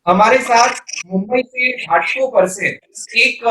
हमारे साथ मुंबई से घाटों पर से एक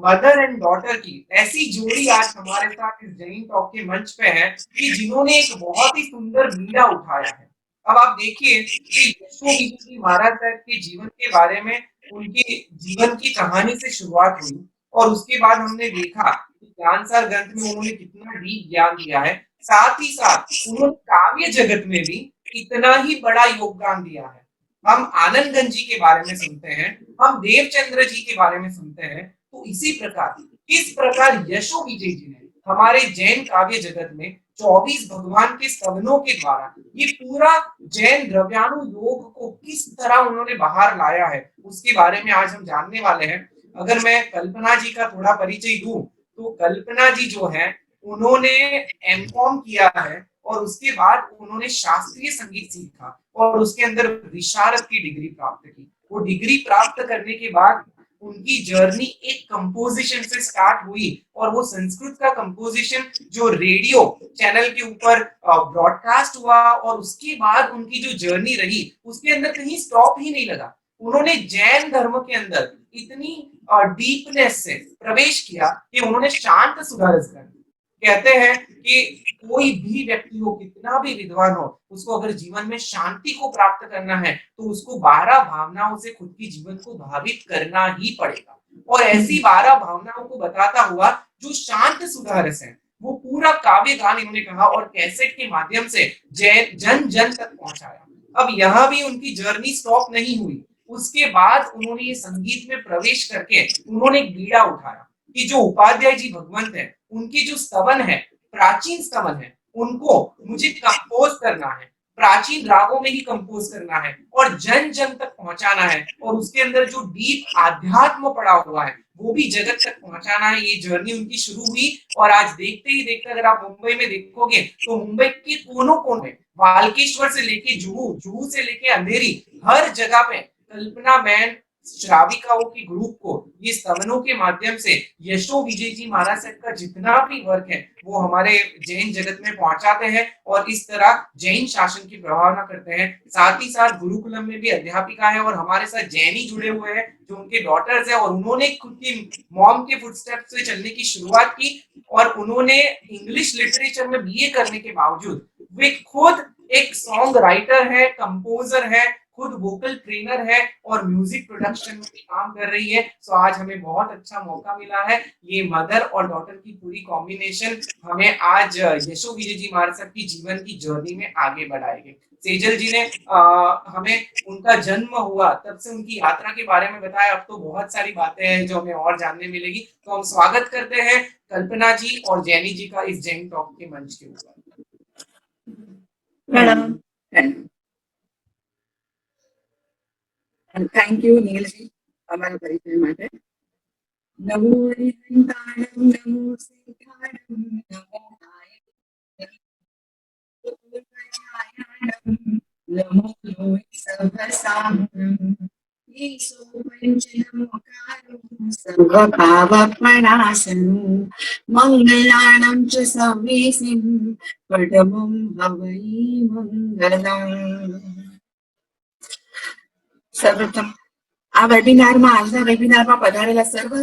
मदर एंड डॉटर की ऐसी जोड़ी आज हमारे साथ इस जैन टॉक के मंच पे है कि जिन्होंने एक बहुत ही सुंदर बीड़ा उठाया है। अब आप देखिए कि यशो जी महाराज साहब के जीवन के बारे में उनके जीवन की कहानी से शुरुआत हुई और उसके बाद हमने देखा कि ज्ञानसार ग्रंथ में उन्होंने कितना डीप ज्ञान दिया है। साथ ही साथ उन्होंने काव्य जगत में भी इतना ही बड़ा योगदान दिया है। हम आनंदगंज जी के बारे में सुनते हैं, हम देवचंद्र जी के बारे में सुनते हैं, तो इसी प्रकार किस प्रकार यशो विजय जी ने हमारे जैन काव्य जगत में 24 भगवान के स्तवनों के द्वारा ये पूरा जैन द्रव्याणु योग को किस तरह उन्होंने बाहर लाया है, उसके बारे में आज हम जानने वाले हैं। अगर मैं कल्पना जी का थोड़ा परिचय दूं, तो कल्पना जी जो है उन्होंने एमकॉम किया है और उसके बाद उन्होंने शास्त्रीय संगीत सीखा और उसके अंदर विशारद की डिग्री प्राप्त की। वो डिग्री प्राप्त करने के बाद उनकी जर्नी एक कंपोजिशन से स्टार्ट हुई और वो संस्कृत का कंपोजिशन जो रेडियो चैनल के ऊपर ब्रॉडकास्ट हुआ और उसके बाद उनकी जो जर्नी रही उसके अंदर कहीं स्टॉप ही नहीं लगा। उन्होंने जैन धर्म के अंदर इतनी डीपनेस से प्रवेश किया कि उन्होंने शांत सुधारस ग्रंथ, कहते हैं कि कोई भी व्यक्ति हो कितना भी विद्वान हो उसको अगर जीवन में शांति को प्राप्त करना है तो उसको 12 भावनाओं से खुद की जीवन को भावित करना ही पड़ेगा। और ऐसी 12 भावनाओं को बताता हुआ जो शांत सुधारस है वो पूरा काव्य गान इन्होंने कहा और कैसेट के माध्यम से जन जन तक पहुंचाया। अब यहाँ भी उनकी जर्नी स्टॉप नहीं हुई। उसके बाद उन्होंने ये संगीत में प्रवेश करके उन्होंने एक बीड़ा उठाया कि जो उपाध्याय जी भगवंत है उनकी जो स्तवन है, प्राचीन स्तवन है, उनको मुझे कंपोज करना है, प्राचीन रागों में ही कंपोज करना है और जन जन तक पहुंचाना है और उसके अंदर जो डीप आध्यात्म पड़ा हुआ है वो भी जगत तक पहुंचाना है। ये जर्नी उनकी शुरू हुई और आज देखते ही देखते अगर आप मुंबई में देखोगे तो मुंबई के कोनों कोनों में वाल्केश्वर से लेके जुहू, जुहू से लेके अंधेरी, हर जगह पे कल्पना मैन श्राविकाओं की ग्रुप को ये स्तवनों के माध्यम से यशो विजय जी महाराज साहब का जितना भी वर्क है वो हमारे जैन जगत में पहुंचाते हैं और इस तरह जैन शासन की प्रभावना करते हैं। साथ ही साथ गुरुकुलम में भी अध्यापिका है और हमारे साथ जैनी जुड़े हुए हैं जो उनके डॉटर्स है और उन्होंने खुद की मॉम के फुटस्टेप से चलने की शुरुआत की और उन्होंने इंग्लिश लिटरेचर में बीए करने के बावजूद वे खुद एक सॉन्ग राइटर है, कंपोजर है, खुद वोकल ट्रेनर है और म्यूजिक प्रोडक्शन में भी काम कर रही है। सो आज हमें बहुत अच्छा मौका मिला है, ये मदर और डॉटर की पूरी कॉम्बिनेशन हमें आज यशो विजय जी महाराज साहब की जीवन की जर्नी में आगे बढ़ाएगी। सेजल जी ने हमें उनका जन्म हुआ तब से उनकी यात्रा के बारे में बताया। अब तो बहुत सारी बातें हैं जो हमें और जानने मिलेगी। तो हम स्वागत करते हैं कल्पना जी और जैनी जी का इस जैन टॉक के मंच के ऊपर। प्रणाम। थैंक यू नील जी हमारा परिचय માટે। नमो हरिहंताणं नमो सिद्धाणं नमो नमो लोहितसहसाहनं ईशो पञ्चनमोकारो सर्वभावप्रणाशनं मङ्गलानं च सवेसिं पटमं हवै मङ्गलम्। सर्वप्रथम આ વેબિનારમાં આજના વેબિનારમાં પધારેલા સર્વ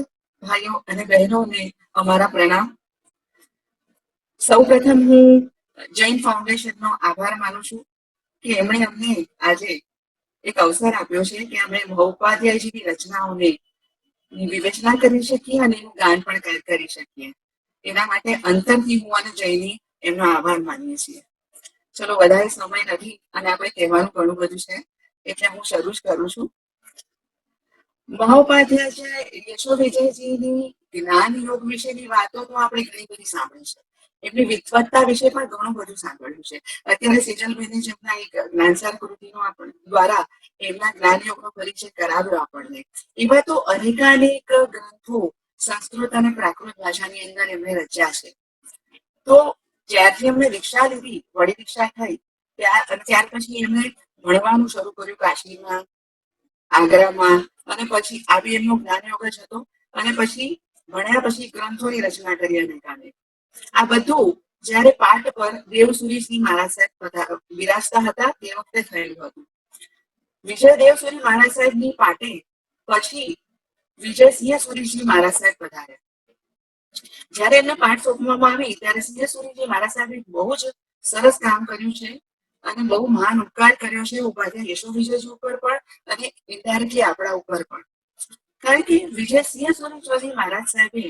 ભાઈઓ અને બહેનોને અમારા પ્રણામ। સૌપ્રથમ હું જૈન ફાઉન્ડેશનનો આભાર માનું છું કે એમણે અમને આજે એક અવસર આપ્યો છે કે અમે મહોપાધ્યાયજીની રચનાઓને વિવેચના કરી શકીએ અને એનું ગાન પણ કરી શકીએ। એના માટે અંતરથી હું અને જૈની એમનો આભાર માનીએ છીએ। ચલો વધારે સમય નથી અને આપણે કહેવાનું ઘણું બધું છે એટલે હું શરૂ જ કરું છું। મહોપાધ્યાય યશો વિજયજીની જ્ઞાન યોગ વિશેની વાતો તો આપણે ઘણી બધી સાંભળી છે, એમની વિદ્વત્તા વિશે પણ ઘણું બધું સાંભળ્યું છે। અત્યારે સેજલબેને જેમના એક જ્ઞાનસાર કૃતિનો દ્વારા એમના જ્ઞાન યોગનો પરિચય કરાવ્યો આપણને, એવા તો અનેકાનેક ગ્રંથો સંસ્કૃત અને પ્રાકૃત ભાષાની અંદર એમણે રચ્યા છે। તો જ્યારથી એમણે દીક્ષા લીધી, વડી દીક્ષા થઈ ત્યાર પછી એમણે ભણવાનું શરૂ કર્યું કાશીમાં, આગ્રામાં અને પછી આવી એમનો જ્ઞાન યોગ જ હતો અને પછી ભણ્યા પછી ગ્રંથોની રચના કરી અનેકાનેક। આ બધું જ્યારે પાઠ પર દેવસુરી સિંહ મહારાજ સાહેબ બિરાજતા હતા તે વખતે થયેલું હતું। વિજયદેવ સુરી મહારાજ સાહેબની પાટે પછી વિજયસિંહ સુરીજી મહારાજ સાહેબ પધાર્યા. જયારે એમને પાઠ સોંપવામાં આવી ત્યારે સિંહ સુરીજી મહારાજ સાહેબે બહુ જ સરસ કામ કર્યું છે અને બહુ મહાન ઉપકાર કર્યો છે ઉપાધ્યાય યશો વિજયજી ઉપર પણ અને ઇન્ડાયરેક્ટલી આપણા ઉપર પણ. કારણ કે વિજયસિંહ સુરીજી મહારાજ સાહેબે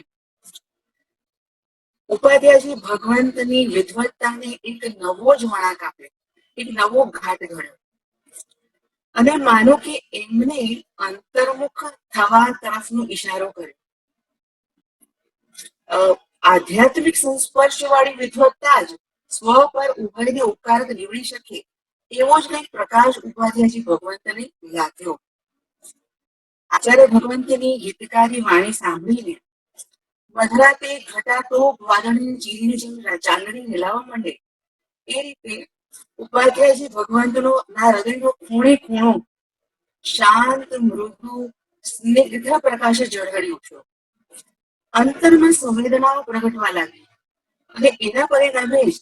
ઉપાધ્યાયજી ભગવંતની વિદ્વત્તાને એક નવો જ વળાંક આપ્યો, એક નવો ઘાટ ઘડ્યો અને માનો કે એમને અંતર્મુખ થવા તરફનો ઈશારો કર્યો. આધ્યાત્મિક સંસ્પર્શ વાળી વિદ્વત્તા જ સ્વ પર ઉભરીને ઉપકારક નીવડી શકે એવો જ કંઈક પ્રકાશ ઉપાધ્યાયજી ભગવંતને લાગ્યો. આચાર્ય ભગવંતની હિતકારી વાણી સાંભળીને મધરાતે ઘટાતો વાદળની ચીરીને જેમ ચાંદણી રેલાવા માંડે એ રીતે ઉપાધ્યાયજી ભગવંતનો ના હૃદયનો ખૂણે ખૂણો શાંત મૃદુ સ્નિગ્ધ પ્રકાશે ઝળહળી ઉઠ્યો. અંતરમાં સંવેદનાઓ પ્રગટવા લાગી અને એના પરિણામે જ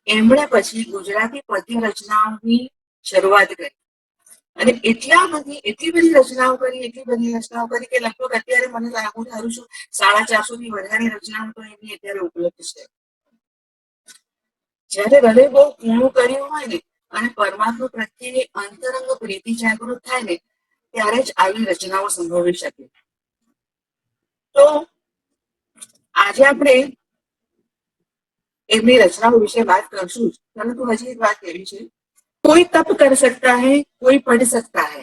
એમણે પછી ગુજરાતી પદ્ય રચનાઓની શરૂઆત કરી અને એટલી બધી રચનાઓ કરી કે લગભગ અત્યારે મને લાગુ ધારું છું 450 થી વધારે રચનાઓ તો એની અત્યારે ઉપલબ્ધ છે. જયારે હૃદય બહુ ઊણું કર્યું હોય ને અને પરમાત્મા પ્રત્યેની અંતરંગ પ્રીતિ જાગૃત થાય ને ત્યારે જ આવી રચનાઓ સંભવી શકે. તો આજે આપણે એમની રચનાઓ વિશે વાત કરશું જ, પરંતુ હજી એક વાત એવી છે, कोई तप कर सकता है, कोई पढ़ सकता है,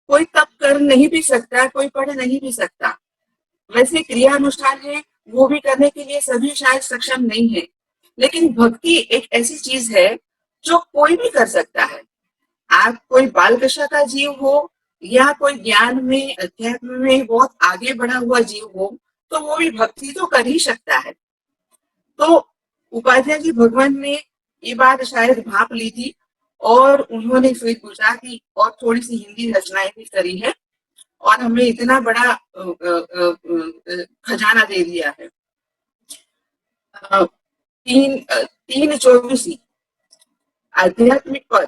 कोई तप कर नहीं भी सकता, कोई पढ़ नहीं भी सकता. वैसे क्रिया अनुष्ठान है वो भी करने के लिए सभी शायद सक्षम नहीं है, लेकिन भक्ति एक ऐसी चीज है जो कोई भी कर सकता है. आप कोई बाल कक्षा का जीव हो या कोई ज्ञान में अध्यात्म में बहुत आगे बढ़ा हुआ जीव हो तो वो भी भक्ति तो कर ही सकता है. तो उपाध्याय जी भगवान ने ये बात शायद भाप ली थी और उन्होंने फिर गुजराती और थोड़ी सी हिंदी रचनाएं भी करी है और हमें इतना बड़ा खजाना दे दिया है. तीन चौबीसी आध्यात्मिक पद,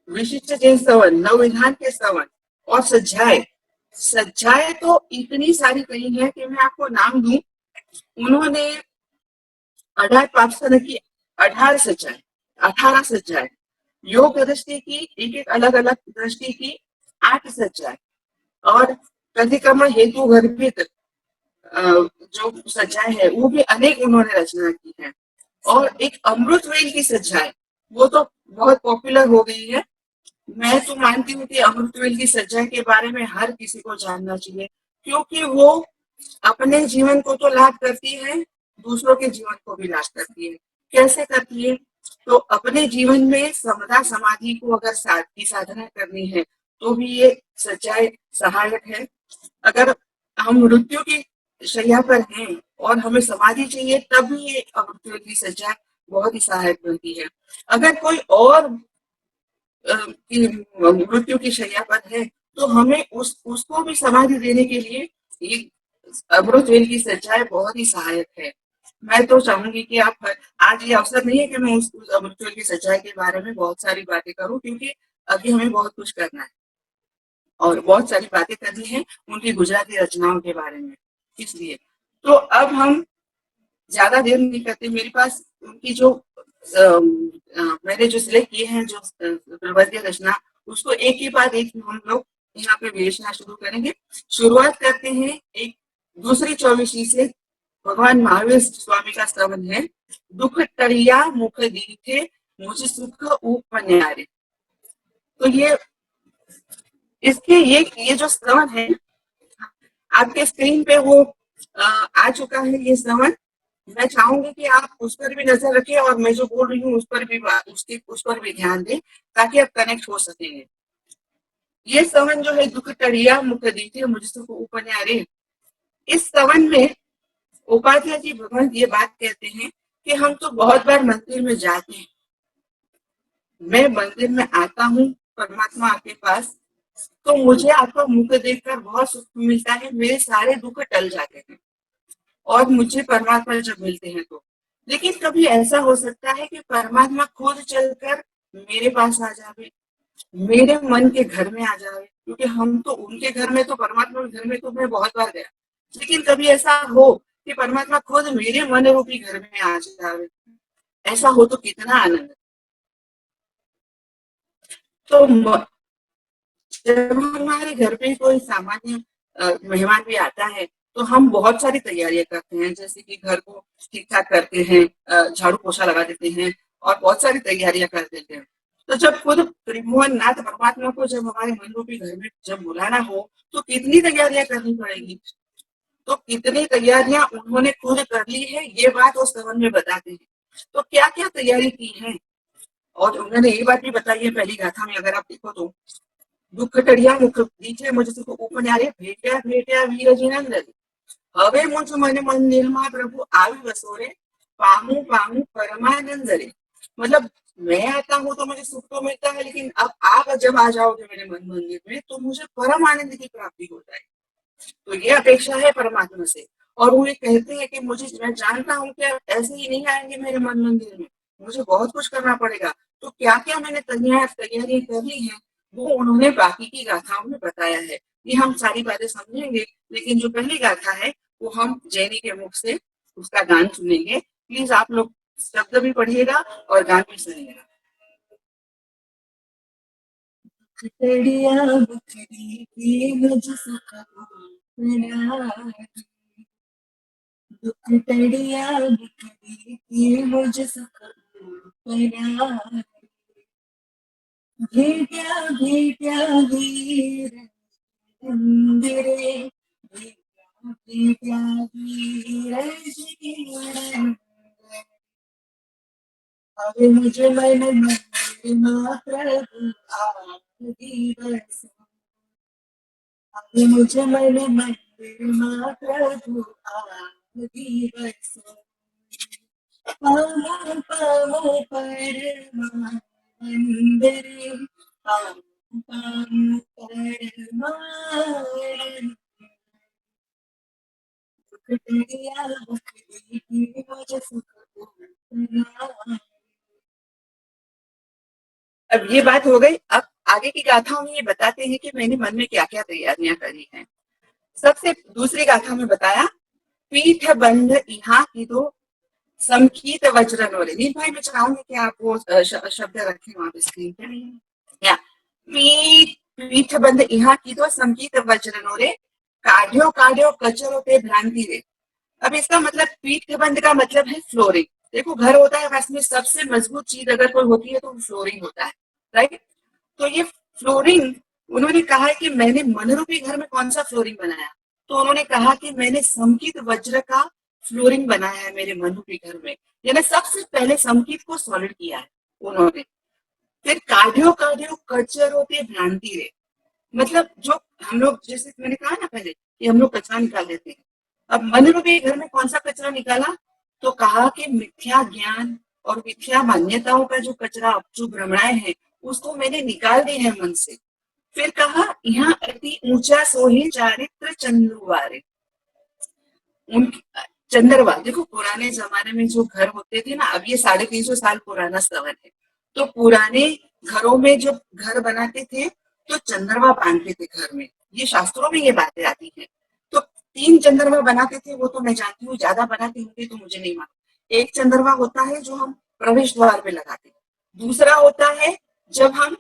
विशिष्ट जैन सवन, नवविधान के सवन और सज्जाएं. सज्जाएं तो इतनी सारी कही है कि मैं आपको नाम दूं. उन्होंने 18 सज्जाएं, 18 सज्जाएं, योग दृष्टि की एक एक अलग अलग दृष्टि की 8 सज्जाएं और प्रतिक्रमण हेतु गर्भित जो सज्जाएं है वो भी अनेक उन्होंने रचना की है. और एक अमृतवेल की सज्जाएं वो तो बहुत पॉपुलर हो गई है. मैं तो मानती हूँ कि अमृतवेल की सज्जा के बारे में हर किसी को जानना चाहिए क्योंकि वो अपने जीवन को तो लाभ करती है, दूसरों के जीवन को भी लाभ करती है. कैसे करती है? तो अपने जीवन में समता समाधि को अगर की साधना करनी है तो भी ये सच्चाई सहायक है. अगर हम मृत्यु की शैया पर हैं और हमें समाधि चाहिए तब भी ये अमृतवेल की सच्चाई बहुत ही सहायक बनती है. अगर कोई और मृत्यु की शैया पर है तो हमें उसको भी समाधि देने के लिए ये अमृतवेल की सच्चाई बहुत ही सहायक है. मैं तो चाहूंगी कि आप आज ये अवसर नहीं है कि मैं उस अमृतवेल की सच्चाई के बारे में बहुत सारी बातें करूं क्योंकि अभी हमें बहुत कुछ करना है और बहुत सारी बातें करनी है उनकी गुजराती रचनाओं के बारे में. इसलिए तो अब हम ज्यादा देर नहीं करते. मेरे पास उनकी जो मैंने जो सिलेक्ट किए हैं जो प्रबंध रचना उसको एक के बाद एक हम लोग यहाँ पे विवेचना शुरू करेंगे. शुरुआत करते हैं एक दूसरी चौबीसी से. भगवान महावीर स्वामी का स्तवन है, दुख टरिया मुख दीथे मुझे सुख उपन्यारे. तो ये इसके ये जो स्तवन है आपके स्क्रीन पे वो आ चुका है. ये स्तवन मैं चाहूंगी कि आप उस पर भी नजर रखें और मैं जो बोल रही हूँ उस पर भी ध्यान दें ताकि आप कनेक्ट हो सकेंगे. ये स्तवन जो है दुख टरिया मुख दीथे मुझे सुख उपन्यारे. इस स्तवन में उपाध्याय जी भगवान ये बात कहते हैं कि हम तो बहुत बार मंदिर में जाते हैं, मैं मंदिर में आता हूँ परमात्मा आपके पास तो मुझे आपका मुख देखकर बहुत सुख मिलता है, मेरे सारे दुख टल जाते हैं और मुझे परमात्मा जब मिलते हैं तो. लेकिन कभी ऐसा हो सकता है कि परमात्मा खुद चलकर मेरे पास आ जावे मेरे मन के घर में आ जाए, क्योंकि हम तो उनके घर में, तो परमात्मा के घर में तो मैं बहुत बार गया, लेकिन कभी ऐसा हो कि परमात्मा खुद मेरे मन रूपी घर में आ जाए, ऐसा हो तो कितना आनंद। तो जब हमारे घर पे कोई सामान्य मेहमान भी आता है, तो हम बहुत सारी तैयारियां करते हैं, जैसे कि घर को ठीक ठाक करते हैं, झाड़ू पोछा लगा देते हैं और बहुत सारी तैयारियां कर देते हैं। तो जब खुद त्रिभुवन नाथ परमात्मा को जब हमारे मन रूपी घर में जब बुलाना हो, तो कितनी तैयारियां करनी पड़ेगी। तो कितनी तैयारियां उन्होंने खुद कर ली है, ये बात उस स्तवन में बताते हैं। तो क्या क्या तैयारी की है, और उन्होंने ये बात भी बताई है पहली गाथा में, अगर आप देखो तो, दुख टड़िया मुख दीजे मुझ सुख उपन्यारे भेट्या भेट्या वीर जिनंदन, હવે मुझ मन मंदिर में प्रभु આવી વસો रे, पामू पामू परमानंद रे। मतलब मैं आता हूँ तो मुझे सुख तो मिलता है, लेकिन अब आप जब आ जाओगे मेरे मन मंदिर में तो मुझे परम आनंद की प्राप्ति हो जाएगी। तो ये अपेक्षा है परमात्मा से। और वो ये कहते हैं कि मुझे, मैं जानता हूँ कि आप ऐसे ही नहीं आएंगे मेरे मन मंदिर में, मुझे बहुत कुछ करना पड़ेगा। तो क्या क्या मैंने तैयारी कर ली है, वो उन्होंने बाकी की गाथाओं में बताया है। ये हम सारी बातें समझेंगे, लेकिन जो पहली गाथा है वो हम जैनी के मुख से उसका गान सुनेंगे। प्लीज आप लोग शब्द भी पढ़िएगा और गान भी सुनिएगा। खटड़िया बुखड़ी की मुझ सुख दुख टड़िया बुखड़ी की मुझ सुख भेट्या भेट्या वीर मंदिरे, भेट्या भेट्या वीर जिनंदन, હવે मुझे मन मंदिर मात्र आप दिवस, હવે मुझे मन मंदिर मात्र आप दिवस, पामो पामो परमानंदरे, पामो पामो परमानंद, दुख टड़िया बुखड़ी की मुझ सुख उपन्यारे। अब ये बात हो गई। अब आगे की गाथाओं में ये बताते हैं कि मैंने मन में क्या क्या तैयारियां करी हैं। सबसे दूसरी गाथा में बताया, पीठ बंध इहा की दो समकीत वज्र नोरे। नील भाई, मैं चाहूंगी कि आप वो शब्द रखें वहां पे स्क्रीन पे। या पीठ पीठ बंध इहा की दो समकीत वज्र नोरे, काढ़्यो काढ़्यो कचरो ते भ्रांति रे। अब इसका मतलब, पीठ बंध का मतलब है फ्लोरिंग। देखो, घर होता है, बस में सबसे मजबूत चीज अगर कोई होती है तो फ्लोरिंग होता है, राइट। तो ये फ्लोरिंग, उन्होंने कहा है कि मैंने मनरूपी घर में कौन सा फ्लोरिंग बनाया, तो उन्होंने कहा कि मैंने समकित वज्र का फ्लोरिंग बनाया है मेरे मनरूपी घर में। यानी सबसे पहले समकित को सॉलिड किया है उन्होंने। फिर कार्डियो कार्डियो कल्चर होते भ्रांति रे। मतलब जो हम लोग, जैसे मैंने कहा ना पहले कि हम लोग कचरा निकाल देते हैं, अब मनरूपी घर में कौन सा कचरा निकाला, तो कहा कि मिथ्या ज्ञान और मिथ्या मान्यताओं का जो कचरा, जो भ्रमणाएं हैं, उसको मैंने निकाल दी है मन से। फिर कहा, यहाँ अति ऊंचा सोहे चारित्र चंद्रुवारे। उन चंद्रवा, देखो पुराने जमाने में जो घर होते थे ना, अब ये 350 साल पुराना स्तवन है, तो पुराने घरों में जब घर बनाते थे तो चंद्रमा बांधते थे घर में। ये शास्त्रों में ये बातें आती हैं। तो 3 चंद्रमा बनाते थे, वो तो मैं जानती हूँ, ज्यादा बनाते होंगे तो मुझे नहीं मालूम। एक चंद्रमा होता है जो हम प्रवेश द्वार पे लगाते हैं, दूसरा होता है जब हम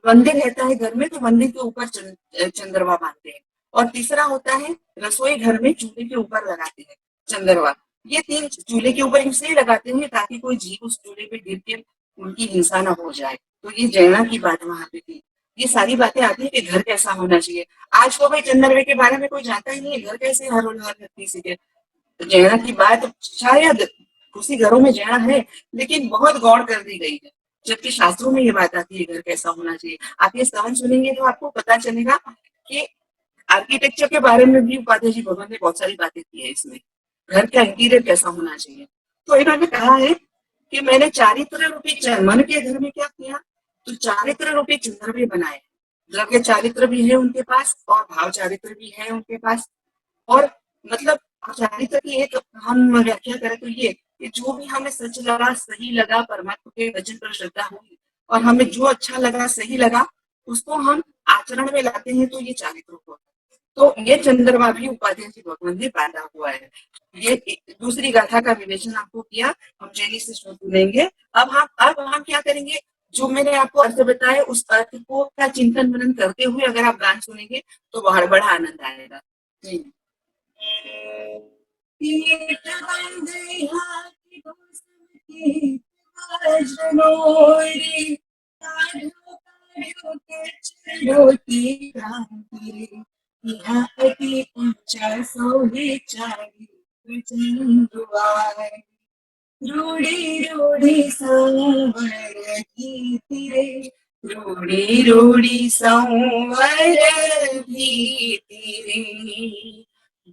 मंदिर रहता है घर में तो मंदिर के ऊपर चंद्रमा बांधते हैं, और तीसरा होता है रसोई घर में चूल्हे के ऊपर लगाते हैं चंद्रमा। ये 3 चूल्हे के ऊपर इसलिए लगाते हैं ताकि कोई जीव उस चूल्हे पे गिर के उनकी हिंसा ना हो जाए। तो ये जैना की बात वहां पे थी। ये सारी बातें आती है कि घर कैसा होना चाहिए। आज तो भाई चंद्रवे के बारे में कोई जानता ही नहीं है, घर कैसे हर हर व्यक्ति से। जैना की बात शायद उसी घरों में जैना है, लेकिन बहुत गौर कर दी गई है, जबकि शास्त्रों में ये बात आती है घर कैसा होना चाहिए। आप ये स्तवन सुनेंगे तो आपको पता चलेगा कि आर्किटेक्चर के बारे में भी उपाध्याय जी भगवान ने बहुत सारी बातें की है इसमें, घर का इंटीरियर कैसा होना चाहिए। तो इन्होंने कहा है कि मैंने चारित्र रूपी मन के घर में क्या किया, तो चारित्र रूपी चंद्र भी बनाए। द्रव्य चारित्र भी है उनके पास और भाव चारित्र भी है उनके पास। और मतलब चारित्र की एक हम व्याख्या करें तो ये कि जो भी हमें सच लगा, सही लगा, परमात्मा के वचन पर श्रद्धा हुई, और हमें जो अच्छा लगा, सही लगा, उसको हम आचरण में लाते हैं, तो ये चारित्र होता है। तो ये चंद्रमा भी उपाध्याय जी भगवान में पैदा हुआ है। ये दूसरी गाथा का विवेचन आपको किया, हम जैनी से सुनेंगे। अब हम क्या करेंगे, जो मैंने आपको अर्थ बताया उस अर्थ को का चिंतन मनन करते हुए अगर आप गान सुनेंगे तो बहुत बड़ा आनंद आएगा। जी। पीठ बंधे हाथी घोषण की वज्र मोरी, काढ़ो काढ़ो के चलो की क्रांति, यहाँ अति ऊंचा सोहे चारी चंदुआर, रूढ़ी रूढ़ी संवर की रे, रूढ़ी रूढ़ी संवर भीति रे,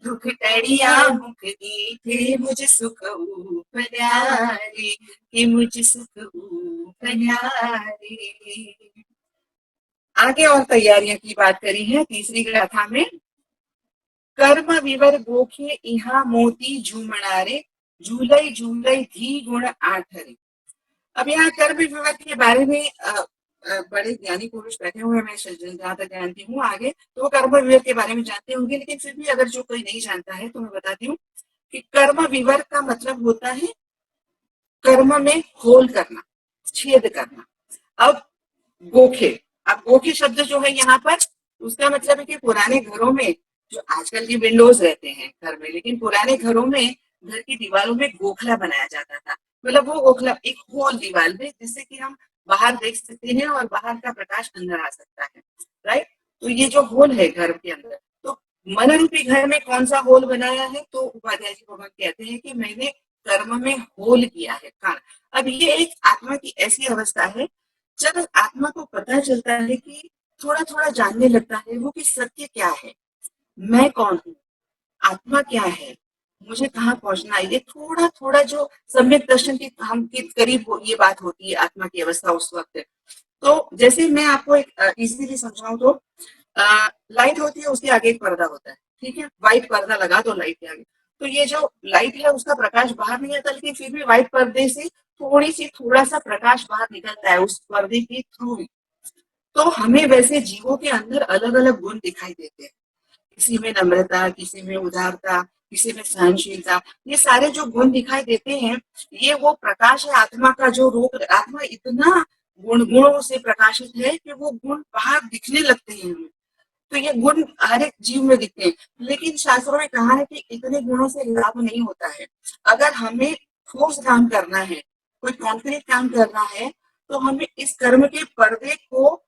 दुख टरिया मुख दीथे मुझ सुख उपन्यारे, कि मुझ सुख उपन्यारे। आगे और तैयारियों की बात करी है तीसरी गाथा में। कर्म विवर गोखे इहा मोती झूमणारे, झूलई झूलई धी गुण आठरे। अब यहाँ कर्म विवर के बारे में बड़े ज्ञानी पुरुष बैठे हुए हैं, मैं जहाँ तक जानती हूँ आगे तो वो कर्म विवर के बारे में जानते होंगे, लेकिन फिर भी अगर जो कोई नहीं जानता है तो मैं बताती हूँ कि कर्म विवर का मतलब होता है कर्म में होल करना, छेद करना। अब गोखे, अब गोखे शब्द जो है यहाँ पर उसका मतलब है कि पुराने घरों में जो आजकल की विंडोज रहते हैं घर में, लेकिन पुराने घरों में घर की दीवारों में गोखला बनाया जाता था। मतलब वो गोखला एक होल दीवार में जिससे कि हम बाहर देख सकते हैं और बाहर का प्रकाश अंदर आ सकता है। राइट। तो ये जो होल है घर के अंदर, तो मन रूपी घर में कौन सा होल बनाया है, तो उपाध्याय जी भगवान कहते हैं कि मैंने कर्म में होल किया है कान। अब ये एक आत्मा की ऐसी अवस्था है जब आत्मा को पता चलता है कि थोड़ा थोड़ा जानने लगता है वो कि सत्य क्या है, मैं कौन हूँ, आत्मा क्या है, मुझे कहाँ पहुंचना है। ये थोड़ा थोड़ा जो सम्यक दर्शन के हम के करीब ये बात होती है आत्मा की अवस्था उस वक्त। तो जैसे मैं आपको एक इजीली समझाऊं तो लाइट होती है, उसके आगे एक पर्दा होता है, ठीक है, व्हाइट पर्दा लगा दो लाइट के आगे, तो ये जो लाइट है उसका प्रकाश बाहर नहीं आता, लेकिन फिर भी व्हाइट पर्दे से थोड़ा सा प्रकाश बाहर निकलता है उस पर्दे के थ्रू। तो हमें वैसे जीवों के अंदर अलग अलग गुण दिखाई देते हैं, किसी में नम्रता, किसी में उदारता, किसी में सहनशीलता, ये सारे जो गुण दिखाई देते हैं ये वो प्रकाश है आत्मा का, जो रूप आत्मा इतना गुणों से प्रकाशित है कि वो गुण बाहर दिखने लगते हैं हमें। तो ये गुण हर एक जीव में दिखते हैं, लेकिन शास्त्रों में कहा है कि इतने गुणों से लाभ नहीं होता है। अगर हमें ठोस काम करना है, कोई कॉन्क्रीट काम करना है, तो हमें इस कर्म के पर्दे को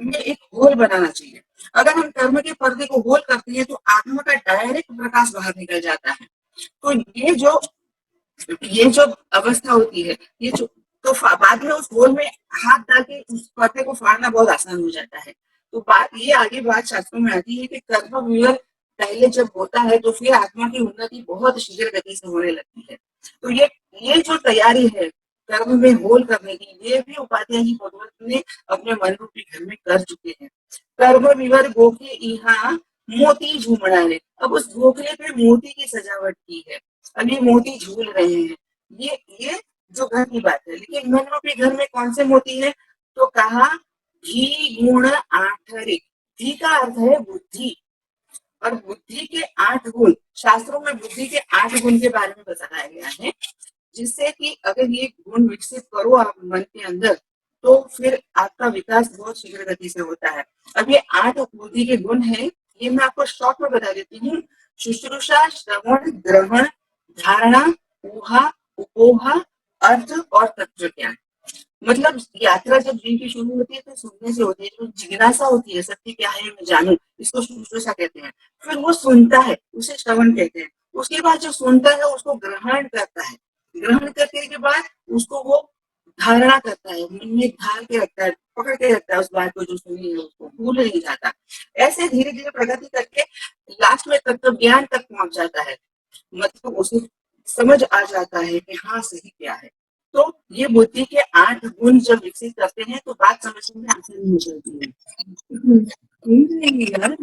में एक होल बनाना चाहिए। अगर हम कर्म के पर्दे को होल करते हैं तो आत्मा का डायरेक्ट प्रकाश बाहर निकल जाता है। तो ये जो अवस्था होती है, ये जो तो बाद में उस होल में हाथ डाल के उस पर्दे को फाड़ना बहुत आसान हो जाता है। तो बात ये आगे बात शास्त्रों में आती है कि कर्म विवर पहले जब होता है तो फिर आत्मा की उन्नति बहुत शीघ्र गति से होने लगती है। तो ये जो तैयारी है कर्म में होल करने की, ये भी उपाध्याय जी भगवत ने अपने मन रूपी घर में कर चुके हैं। कर्म विवर गोखे यहाँ मोती झूमना है, अब उस गोखले पे मोती की सजावट की है, अब ये मोती झूल रहे हैं। ये जो घर की बात है, लेकिन मन रूपी घर में कौन से मोती है, तो कहा घी गुण आठरे। घी का अर्थ है बुद्धि, और बुद्धि के 8 गुण, शास्त्रों में बुद्धि के 8 गुण के बारे में बताया गया है, जिससे कि अगर ये गुण विकसित करो आप मन के अंदर तो फिर आपका विकास बहुत शीघ्र गति से होता है। अब ये 8 बुद्धि के गुण है, ये मैं आपको शॉर्ट में बता देती हूँ। शुश्रूषा, श्रवण, ग्रहण, धारणा, ऊहा, उपोहा, अर्थ और तत्व ज्ञान। मतलब यात्रा जब जीव की शुरू होती है तो सुनने से होती है, जो जिज्ञासा होती है सत्य क्या है मैं जानूं, इसको शुश्रूषा कहते हैं। फिर वो सुनता है, उसे श्रवण कहते हैं। उसके बाद जो सुनता है उसको ग्रहण करता है, ग्रहण करने के बाद उसको वो धारणा करता है, मन में धार के रखता है, पकड़ के रखता है उस बात को जो सुनी है, उसको भूल नहीं जाता। ऐसे धीरे धीरे प्रगति करके लास्ट में तत्व ज्ञान तक पहुंच जाता है, मतलब उसे समझ आ जाता है कि हाँ सही क्या है। तो ये बुद्धि के 8 गुण जब विकसित करते हैं तो बात समझने में आसानी हो जाती है। यार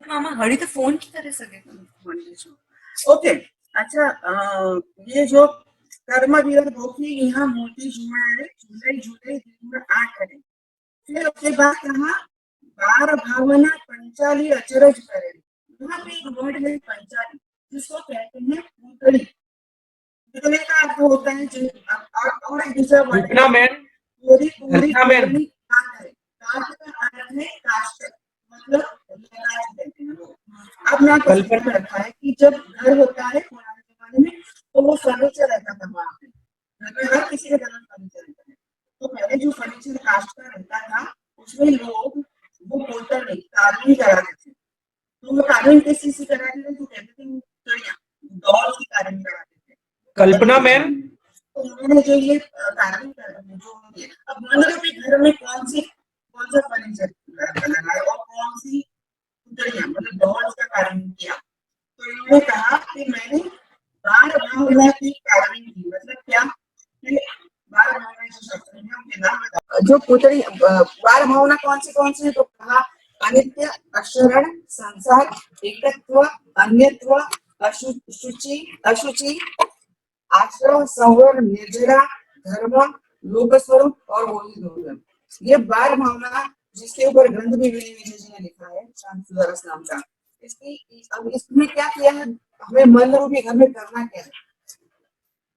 मामा घड़ी तो फोन की तरह सके ओके। अच्छा ये जो कर्म विरत भोगी यहाँ मोती जुआरे झूले झूले दिन आ करे। फिर उसके बाद कहा बार भावना पंचाली अचरज करे। यहाँ पे एक वर्ड है पंचाली, जिसको कहते हैं पूतली। पूतली का अर्थ होता है जो और एक दूसरा वर्ड कल्पना है मैम, पूरी पूरी कल्पना मैम, पूरी काट है। काट का अर्थ है काष्ठ, मतलब लगाया कहते हैं लोग। अब मैं आपको कल्पना समझ रखा है कि जब घर होता है पुराने जमाने में, तो वो फर्नीचर रहता था वहां पे। घर में हर किसी के घर में फर्नीचर रहता है। तो पहले जो फर्नीचर काष्ठ का रहता था, उसमें लोग वो पोतर नहीं कार्विंग कराते थे। तो वो कार्विंग किस चीज से कराते थे, तो कहते थे चिड़िया डॉल की कार्विंग कराते थे। कल्पना मैम, तो उन्होंने जो ये कार्विंग जो ये अब मान लो कि घर में कौन सा फर्नीचर बनाना है और कौन सी चिड़िया मतलब डॉल्स का कार्विंग किया। तो इन्होंने कहा कि मैंने बार भावना की कार्विंग की, मतलब क्या कि बार भावना जो शब्द है उनके नाम जो पुतली बार भावना कौन सी है, तो कहा अनित्य, अक्षरण, संसार, एकत्व, अन्यत्व, अशुचि अशुचि, आश्रम, संवर, निर्जरा, धर्म, लोक स्वरूप और होली दुर्गम। ये बार भावना जिसके ऊपर ग्रंथ भी विनय विजय जी ने लिखा है शांत सुंदरस नाम का। इसकी अब इसमें क्या किया है, हमें मन रूपी घर में करना क्या है।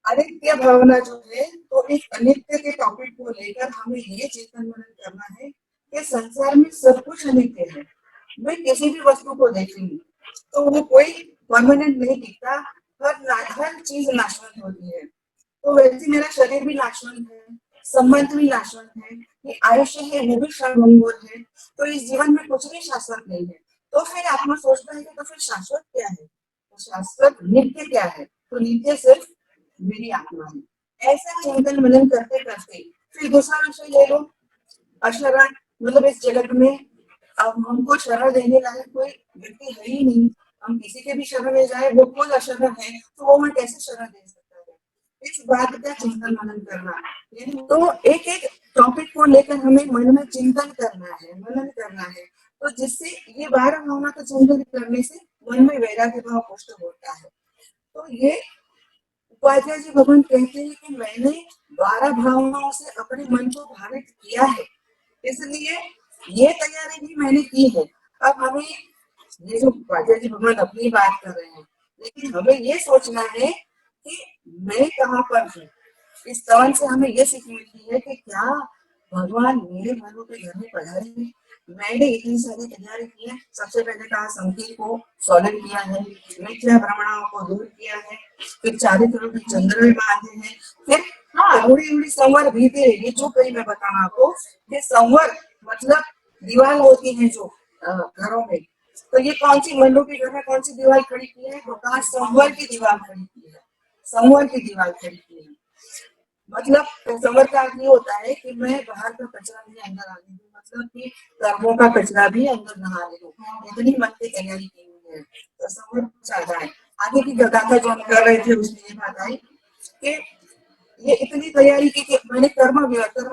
अनित्य भावना जो है, तो इस अनित्य के टॉपिक को लेकर हमें ये चिंतन मनन करना है कि संसार में सब कुछ अनित्य है। मैं किसी भी वस्तु को देखेंगे तो वो कोई परमानेंट नहीं टिकता, हर चीज नाशवंत होती है। तो वैसे मेरा शरीर भी नाशवंत है, संबंध भी नाशवंत है, ये आयुष्य है वो भी क्षणभंगुर है। तो इस जीवन में कुछ भी शाश्वत नहीं है। तो फिर आत्मा सोचता है कि तो फिर शाश्वत क्या है, तो शाश्वत नित्य क्या है, तो नित्य सिर्फ मेरी आत्मा है। ऐसा चिंतन मनन करते करते फिर दूसरा विषय ले लो, अशरण, मतलब इस जगत में अब हमको शरण देने लायक कोई व्यक्ति है ही नहीं। हम किसी के भी शरण में जाए वो खुद अशरण है, तो वो हमें कैसे शरण दे सकता है। इस बात का चिंतन मनन करना, तो एक एक टॉपिक को लेकर हमें मन में चिंतन करना है, मनन करना है। तो जिससे ये 12 भावना का चिंतन करने से मन में वैराग्य भाव पुष्ट होता है। तो ये उपाध्याय जी भगवान कहते हैं कि मैंने 12 भावनाओं से अपने मन को भावित किया है, इसलिए ये तैयारी भी मैंने की है। अब हमें ये जो उपाध्याय जी भगवान अपनी बात कर रहे हैं, लेकिन हमें ये सोचना है कि मैं कहाँ पर हूँ। इस स्तवन से हमें ये सीख मिलती है कि क्या भगवान मेरे मनों के घर में पधारे हैं। मैंने इतनी सारी तैयारी की है। सबसे पहले कहा संकीर्ण को सॉलिड किया है, मिथ्या भ्रमणाओं को दूर किया है, फिर चारित्रों की चंद्र में बांधे हैं, फिर हाँ उड़ी उड़ी संवर भीते ये जो कहीं मैं बताऊं आपको, ये संवर मतलब दीवार होती है जो घरों में। तो ये कौन सी मंडों के घर में कौन सी दीवार खड़ी की है, तो कहा संवर की दीवार खड़ी की है, संवर की दीवार खड़ी की है। मतलब संवर का अर्थ ये होता है कि मैं बाहर का कचरा भी अंदर आने दूं, मतलब कि कर्मों का कचरा भी अंदर नहा ले दूं, इतनी मन की तैयारी की हुई है। तो संवर कुछ आता है। आगे की गाथा जो हम कर रहे थे उसमें ये बात आई कि ये इतनी तैयारी की कि मैंने कर्म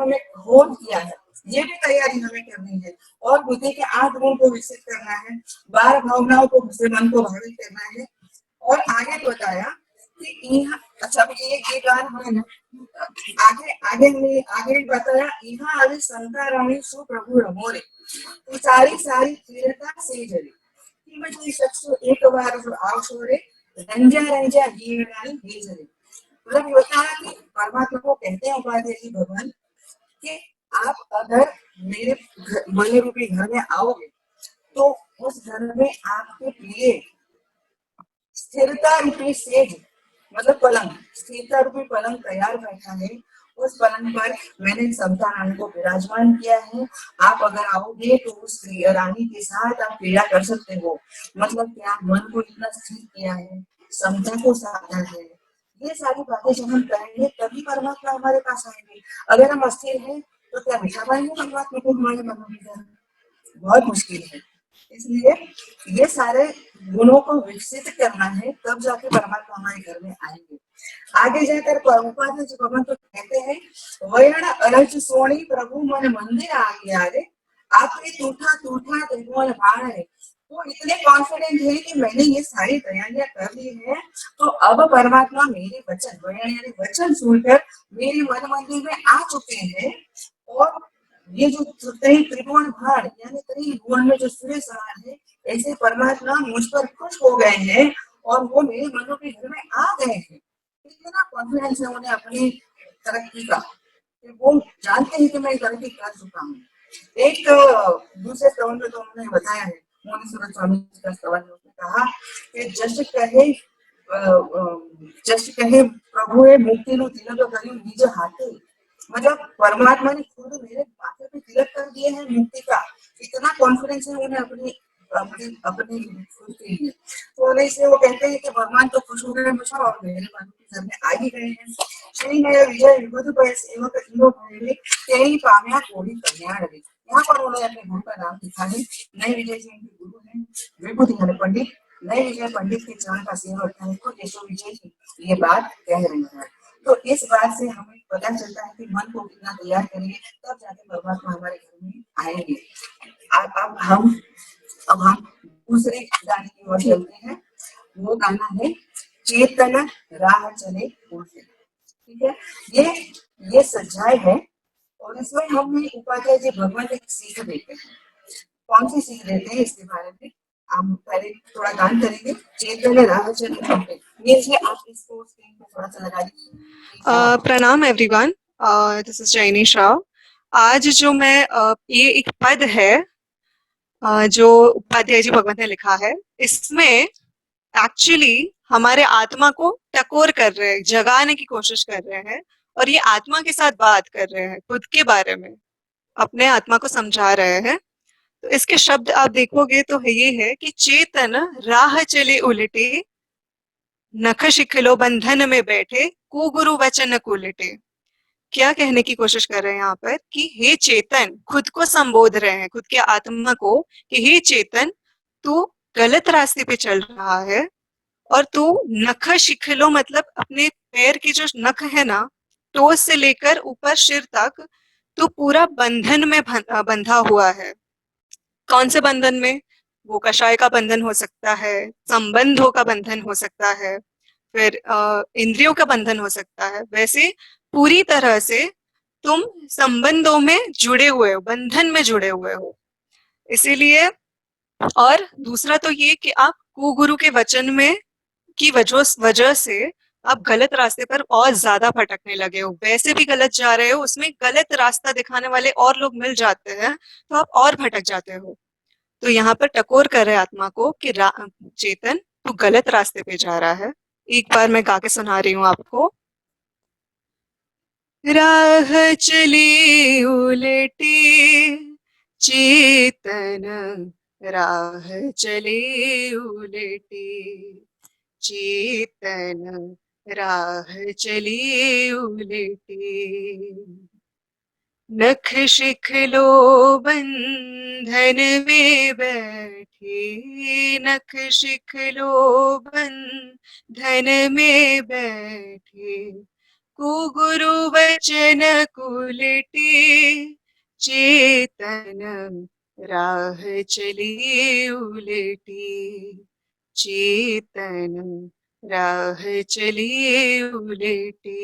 में होम किया है, ये भी तैयारी हमें करनी है। और बुद्धि के 8 गुण को विकसित करना है, 12 भावनाओं को मन को भावित करना है। और आगे बताया कि यहाँ अच्छा ये गान है ना, आगे आगे में आगे बताया यहाँ आगे संता रानी सुप्रभु रमोरे, तो सारी सारी पीड़ता से जले कि मैं जो शख्स एक बार जो आवशोरे रंजा रंजा गीरानी भेजले। मतलब ये बताया कि परमात्मा को कहते हैं उपाध्याय जी भगवान कि आप अगर मेरे मन रूपी घर में आओगे तो उस घर में आपके लिए स्थिरता रूपी सेज मतलब पलंग, स्थिरता रूपी पलंग तैयार बैठा है। उस पलंग पर मैंने समता रानी को विराजमान किया है। आप अगर आओगे तो उस रानी के साथ आप क्रीड़ा कर सकते हो। मतलब क्या, मन को इतना स्थिर किया है, समता को साधा है। ये सारी बातें जब हम करेंगे तभी परमात्मा हमारे पास आएंगे। अगर हम अस्थिर हैं तो क्या बिठा पाएंगे परमात्मा को हमारे मन में? बहुत मुश्किल है। इसलिए ये सारे गुणों को विकसित करना है, तब जाके परमात्मा हमारे घर में आएंगे। आगे जाकर प्रभुपाद जी भगवान तो कहते हैं वर्ण अरज सोनी प्रभु मन मंदिर आ गया रे, आपने टूटा टूटा त्रिभुवन भाण है। वो इतने कॉन्फिडेंट है कि मैंने ये सारी तैयारियां कर ली है, तो अब परमात्मा मेरे वचन यानी वचन सुनकर मेरे मन मंदिर में आ चुके हैं। और ये जो त्रिभुवन भार यानी त्रिभुवन में जो सूर्य समान है, ऐसे परमात्मा मुझ पर खुश हो गए हैं और वो मेरे मनो के घर में आ गए हैं। इतना कॉन्फिडेंस है उन्हें अपनी तरक्की का कि वो जानते हैं कि मैं तरक्की कर चुका हूँ। एक दूसरे स्तवन में तो उन्होंने बताया है, मोनी सूरत स्वामी जी का स्तवन में उसने कहा कि जश कहे प्रभु ए मुक्ति नु तिलक કર્યું निज हाथे। मतलब परमात्मा ने खुद मेरे माथे पे तिलक कर दिए हैं मुक्ति का। इतना कॉन्फिडेंस है उन्हें अपनी अपनी अपनी खुद के लिए। तो इसलिए वो कहते हैं कि भगवान तो खुश हो गए मुझे और मेरे मन के घर में आ ही गए हैं। श्री नय विजय विबुध भय सेवक इनो भय तेई पाम्या कोड़ी कल्याण रे। यहाँ पर उन्होंने अपने गुरु का नाम लिखा है। नए विजय जी उनके गुरु हैं, विभूति यानी पंडित। नए विजय पंडित के चरण का सेवक है, खुद यशो विजय जी ये बात कह रही है। तो इस बात से हमें पता चलता है कि मन को कितना तैयार करेंगे तब जाके परमात्मा हमारे घर में आएंगे। अब हम दूसरे गाने की ओर चलते हैं। वो गाना है चेतन राह चले उल्टे। ठीक है, ये सज्जाए है और इसमें हमें उपाध्याय जी भगवान एक सीख देते हैं। कौन सी सीख देते हैं इसके बारे में हम पहले थोड़ा गान करेंगे। चेतन राह चले उल्टे। ये आप इसको स्क्रीन पे थोड़ा सा लगा दीजिए। प्रणाम एवरीवन, दिस इज जैनी श्राव। आज जो मैं ये एक पद है जो उपाध्याय जी भगवत ने लिखा है, इसमें एक्चुअली हमारे आत्मा को टकोर कर रहे हैं, जगाने की कोशिश कर रहे हैं और ये आत्मा के साथ बात कर रहे हैं, खुद के बारे में अपने आत्मा को समझा रहे हैं। तो इसके शब्द आप देखोगे तो ये है कि चेतन राह चले उलटे, नख शिखलो बंधन में बैठे, कुगुरु वचन को लिटे। क्या कहने की कोशिश कर रहे हैं यहाँ पर कि हे चेतन, खुद को संबोध रहे हैं, खुद के आत्मा को, कि हे चेतन, तू गलत रास्ते पे चल रहा है और तू नख शिखलो मतलब अपने पैर के जो नख है ना, टोस से लेकर ऊपर सिर तक, तू पूरा बंधन में बंधा हुआ है। कौन से बंधन में? वो कषाय का बंधन हो सकता है, संबंधों का बंधन हो सकता है, फिर इंद्रियों का बंधन हो सकता है। वैसे पूरी तरह से तुम संबंधों में जुड़े हुए हो, बंधन में जुड़े हुए हो। इसीलिए, और दूसरा तो ये कि आप कुगुरु के वचन में की वजह से आप गलत रास्ते पर और ज्यादा भटकने लगे हो। वैसे भी गलत जा रहे हो, उसमें गलत रास्ता दिखाने वाले और लोग मिल जाते हैं तो आप और भटक जाते हो। तो यहाँ पर टकोर कर रहे आत्मा को कि चेतन, तू गलत रास्ते पे जा रहा है। एक बार मैं गा के सुना रही हूँ आपको। राह चली उलटी चेतन, राह चली उलटी चेतन, राह चली उलटी। नख शिखलो बंधन में बैठे, नख शिखलो बंधन में बैठे, कुगुरु वचन कुलटी चेतन, राह चली उलटी चेतन, राह चली उलटी।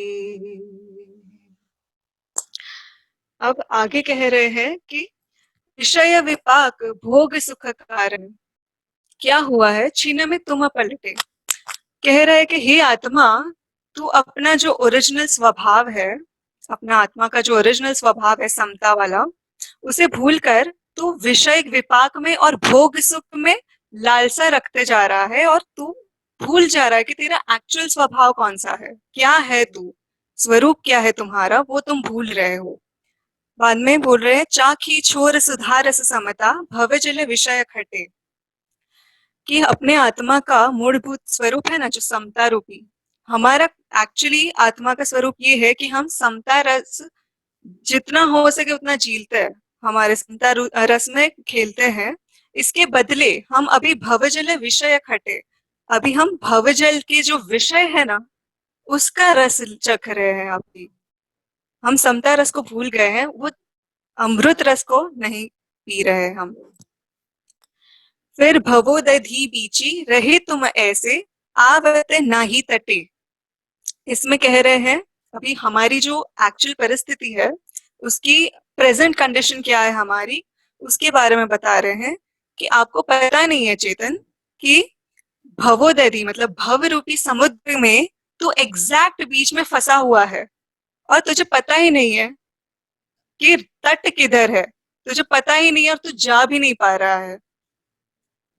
अब आगे कह रहे हैं कि विषय विपाक भोग सुख कारण, क्या हुआ है छीने में तुम पलटे। कह रहा है कि हे आत्मा, तू अपना जो ओरिजिनल स्वभाव है, अपना आत्मा का जो ओरिजिनल स्वभाव है समता वाला, उसे भूलकर तू विषय विपाक में और भोग सुख में लालसा रखते जा रहा है और तू भूल जा रहा है कि तेरा एक्चुअल स्वभाव कौन सा है, क्या है तू, स्वरूप क्या है तुम्हारा, वो तुम भूल रहे हो। बाद में बोल रहे हैं चाखी छोर सुधारस समता, भव जल विषय खटे, कि अपने आत्मा का मूलभूत स्वरूप है ना जो समता रूपी, हमारा एक्चुअली आत्मा का स्वरूप ये है कि हम समता रस जितना हो सके उतना झीलते हैं, हमारे समता रस में खेलते हैं। इसके बदले हम अभी भवजल विषय खटे, अभी हम भवजल के जो विषय है ना उसका रस चख रहे हैं। अभी हम समता रस को भूल गए हैं, वो अमृत रस को नहीं पी रहे हम। फिर भवोदधि बीची रहे तुम ऐसे आवत नाही तटे। इसमें कह रहे हैं अभी हमारी जो एक्चुअल परिस्थिति है उसकी प्रेजेंट कंडीशन क्या है हमारी, उसके बारे में बता रहे हैं कि आपको पता नहीं है चेतन कि भवोदधि मतलब भव रूपी समुद्र में तू एग्जैक्ट बीच में फंसा हुआ है और तुझे पता ही नहीं है कि तट किधर है, तुझे पता ही नहीं है और तू जा भी नहीं पा रहा है।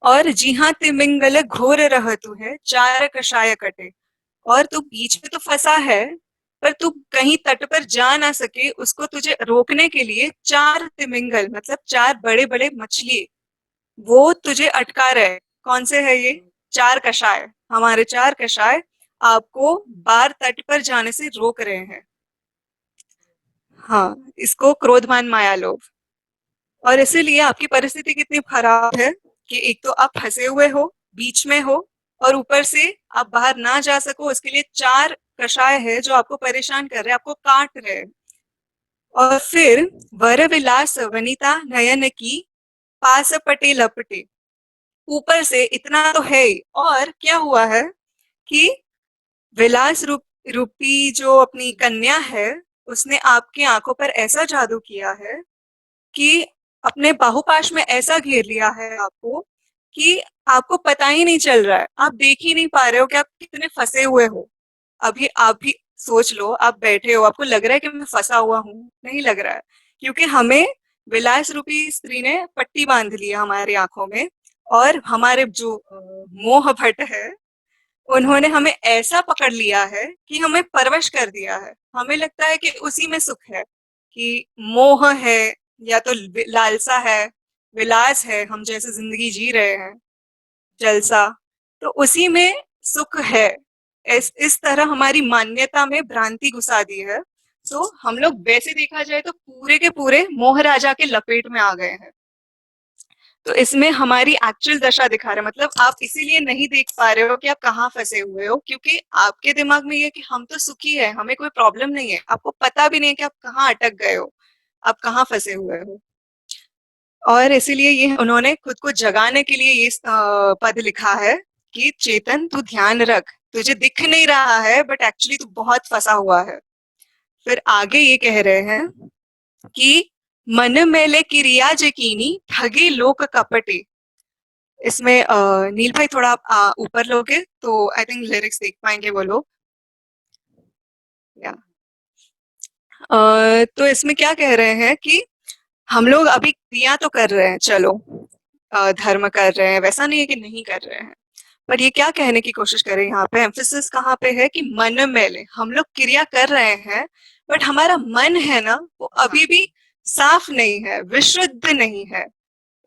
और जी हाँ तिमिंगल घोर रहतु है चार कषाय कटे, और तू बीच में तो फंसा है पर तू कहीं तट पर जा ना सके, उसको तुझे रोकने के लिए चार तिमिंगल मतलब चार बड़े बड़े मछली वो तुझे अटका रहे। कौन से है ये? चार कषाय, हमारे चार कषाय आपको बार तट पर जाने से रोक रहे हैं। हाँ, इसको क्रोधमान माया लोभ। और इसीलिए आपकी परिस्थिति कितनी खराब है कि एक तो आप फंसे हुए हो, बीच में हो, और ऊपर से आप बाहर ना जा सको, इसके लिए चार कषाय है जो आपको परेशान कर रहे हैं, आपको काट रहे हैं। और फिर वर विलास वनिता नयन की पास पटे लपटे, ऊपर से इतना तो है ही, और क्या हुआ है कि विलास रूपी जो अपनी कन्या है उसने आपकी आंखों पर ऐसा जादू किया है कि अपने बाहुपाश में ऐसा घेर लिया है आपको कि आपको पता ही नहीं चल रहा है, आप देख ही नहीं पा रहे हो कि आप कितने फंसे हुए हो। अभी आप भी सोच लो, आप बैठे हो, आपको लग रहा है कि मैं फंसा हुआ हूँ? नहीं लग रहा है, क्योंकि हमें विलास रूपी स्त्री ने पट्टी बांध ली है हमारी आंखों में, और हमारे जो मोह भट्ट है उन्होंने हमें ऐसा पकड़ लिया है कि हमें परवश कर दिया है। हमें लगता है कि उसी में सुख है, कि मोह है या तो लालसा है, विलास है, हम जैसे जिंदगी जी रहे हैं जलसा, तो उसी में सुख है। इस तरह हमारी मान्यता में भ्रांति घुसा दी है। तो हम लोग वैसे देखा जाए तो पूरे के पूरे मोह राजा के लपेट में आ गए हैं। तो इसमें हमारी एक्चुअल दशा दिखा रहा है, मतलब आप इसीलिए नहीं देख पा रहे हो कि आप कहाँ फंसे हुए हो, क्योंकि आपके दिमाग में ये कि हम तो सुखी है, हमें कोई प्रॉब्लम नहीं है, आपको पता भी नहीं है कि आप कहाँ अटक गए हो, आप कहाँ फंसे हुए हो। और इसीलिए ये उन्होंने खुद को जगाने के लिए ये पद लिखा है कि चेतन तू ध्यान रख, तुझे दिख नहीं रहा है बट एक्चुअली तू बहुत फंसा हुआ है। फिर आगे ये कह रहे हैं कि मन मेले क्रिया यकीनी ठगे लोक कपटे। इसमें नील भाई थोड़ा आप ऊपर लोगे तो आई थिंक लिरिक्स देख पाएंगे वो लोग। या तो इसमें क्या कह रहे हैं कि हम लोग अभी क्रिया तो कर रहे हैं, चलो धर्म कर रहे हैं, वैसा नहीं है कि नहीं कर रहे हैं, पर ये क्या कहने की कोशिश कर रहे हैं, यहाँ पे एम्फेसिस कहाँ पे है कि मन मेले, हम लोग क्रिया कर रहे हैं बट हमारा मन है ना वो अभी भी साफ नहीं है, विशुद्ध नहीं है।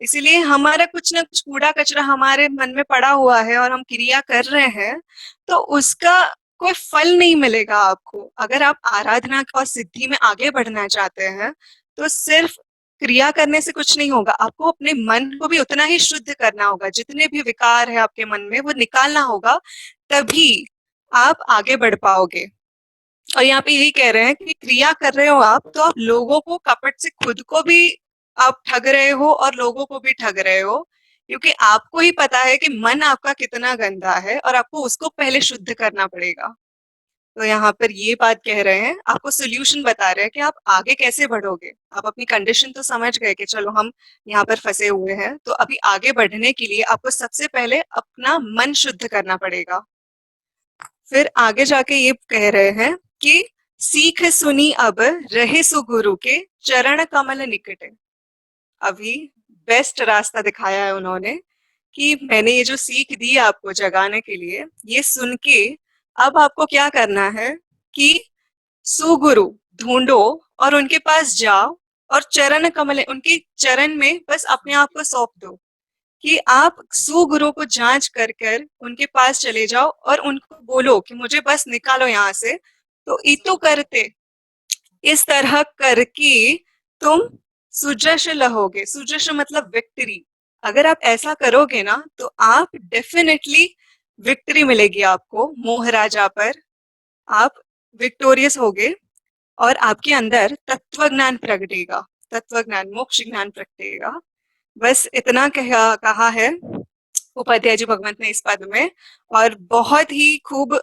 इसीलिए हमारा कुछ ना कुछ कूड़ा कचरा हमारे मन में पड़ा हुआ है और हम क्रिया कर रहे हैं तो उसका कोई फल नहीं मिलेगा आपको। अगर आप आराधना और सिद्धि में आगे बढ़ना चाहते हैं तो सिर्फ क्रिया करने से कुछ नहीं होगा, आपको अपने मन को भी उतना ही शुद्ध करना होगा, जितने भी विकार है आपके मन में वो निकालना होगा, तभी आप आगे बढ़ पाओगे। और यहाँ पे यही कह रहे हैं कि क्रिया कर रहे हो आप तो आप लोगों को कपट से खुद को भी आप ठग रहे हो और लोगों को भी ठग रहे हो, क्योंकि आपको ही पता है कि मन आपका कितना गंदा है और आपको उसको पहले शुद्ध करना पड़ेगा। तो यहाँ पर ये बात कह रहे हैं, आपको सोल्यूशन बता रहे हैं कि आप आगे कैसे बढ़ोगे। आप अपनी कंडीशन तो समझ गए कि चलो हम यहाँ पर फंसे हुए हैं, तो अभी आगे बढ़ने के लिए आपको सबसे पहले अपना मन शुद्ध करना पड़ेगा। फिर आगे जाके ये कह रहे हैं कि सीख सुनी अब रहे सु गुरु के चरण कमल निकटे। अभी बेस्ट रास्ता दिखाया है उन्होंने कि मैंने ये जो सीख दी आपको जगाने के लिए, ये सुन के अब आपको क्या करना है कि सुगुरु ढूंढो और उनके पास जाओ और चरण कमल, उनके चरण में बस अपने आप को सौंप दो, कि आप सुगुरु को जांच कर कर उनके पास चले जाओ और उनको बोलो कि मुझे बस निकालो यहाँ से। तो इतो करते, इस तरह करके तुम सुजश लहोगे। सुजश मतलब विक्ट्री। अगर आप ऐसा करोगे ना तो आप डेफिनेटली विक्ट्री मिलेगी आपको मोहराजा पर, आप विक्टोरियस होगे और आपके अंदर तत्व ज्ञान प्रगटेगा, तत्व ज्ञान मोक्ष ज्ञान प्रगटेगा। बस इतना कहा है उपाध्याय जी भगवंत ने इस पद में, और बहुत ही खूब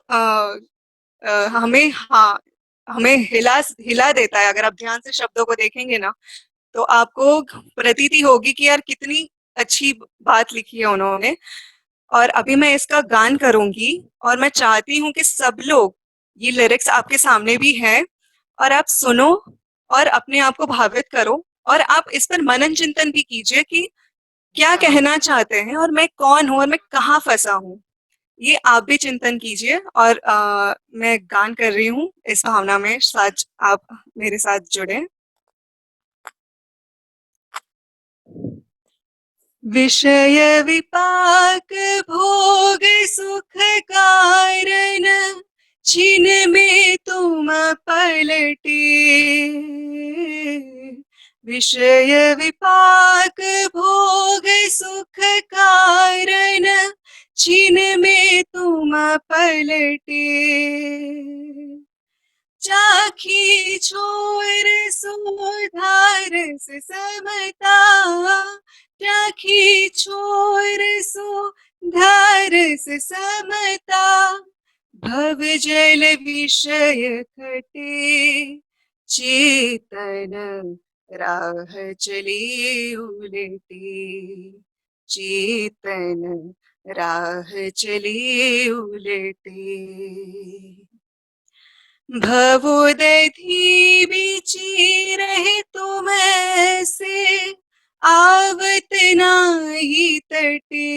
हमें, हाँ, हमें हिला हिला देता है। अगर आप ध्यान से शब्दों को देखेंगे ना, तो आपको प्रतीति होगी कि यार कितनी अच्छी बात लिखी है उन्होंने। और अभी मैं इसका गान करूंगी, और मैं चाहती हूँ कि सब लोग, ये लिरिक्स आपके सामने भी हैं, और आप सुनो और अपने आप को भावित करो, और आप इस पर मनन चिंतन भी कीजिए कि क्या कहना चाहते हैं, और मैं कौन हूँ, और मैं कहाँ फंसा हूँ। ये आप भी चिंतन कीजिए। और मैं गान कर रही हूँ, इस भावना में साथ आप मेरे साथ जुड़े। विषय विपाक भोग सुख कारण, छिन में तुम पलटे। विषय विपाक भोग सुख कारण, छिन में तुम पलटे। चाखी छोर सुधार से समता, चाखी छोर सुधार से समता। भव जल विषय खटे, चेतन राह चली उलटी। चेतन राह चली उलटी। भवोदधि बिचि रहे तुम ऐसे, आवत नाही तटे।